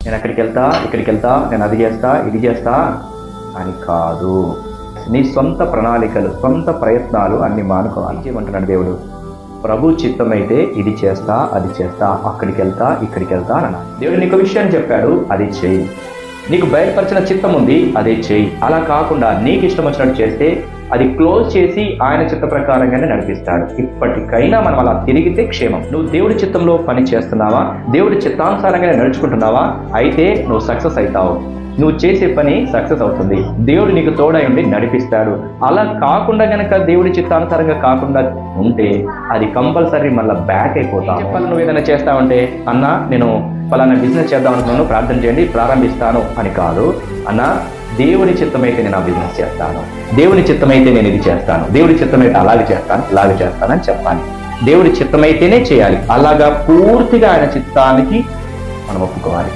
నేను అక్కడికి వెళ్తా, ఇక్కడికి వెళ్తా, నేను అది చేస్తా, ఇది చేస్తా అని కాదు. నీ సొంత ప్రణాళికలు, సొంత ప్రయత్నాలు అన్ని మానుకోవాలి. చేయమంటున్నాడు దేవుడు. ప్రభు చిత్తమైతే ఇది చేస్తా, అది చేస్తా, అక్కడికి వెళ్తా, ఇక్కడికి వెళ్తా అన్నాడు. దేవుడు నీకు విషయాన్ని చెప్పాడు, అది చేయి. నీకు బయలుపరిచిన చిత్తం ఉంది, అదే చేయి. అలా కాకుండా నీకు ఇష్టం వచ్చినట్టు చేస్తే అది క్లోజ్ చేసి ఆయన చిత్త ప్రకారంగానే నడిపిస్తాడు. ఇప్పటికైనా మనం అలా తిరిగితే క్షేమం. నువ్వు దేవుడి చిత్తంలో పని చేస్తున్నావా, దేవుడి చిత్తానుసారంగానే నడుచుకుంటున్నావా, అయితే నువ్వు సక్సెస్ అవుతావు. నువ్వు చేసే పని సక్సెస్ అవుతుంది. దేవుడు నీకు తోడై ఉండి నడిపిస్తాడు. అలా కాకుండా గనక దేవుడి చిత్తానుసారంగా కాకుండా ఉంటే అది కంపల్సరీ మళ్ళీ బ్యాక్ అయిపోతావు. చెప్పాలి, నువ్వు ఏదైనా చేస్తావంటే, అన్న నేను ఫలానా బిజినెస్ చేద్దాం అనుకున్నాను, ప్రార్థన చేయండి, ప్రారంభిస్తాను అని కాదు. అన్న దేవుని చిత్తమైతే నేను ఆ బిజినెస్ చేస్తాను, దేవుని చిత్తమైతే నేను ఇది చేస్తాను, దేవుడి చిత్తమైతే అలాగే చేస్తానని చెప్పాలి. దేవుడి చిత్తమైతేనే చేయాలి. అలాగా పూర్తిగా ఆయన చిత్తానికి మనం ఒప్పుకోవాలి.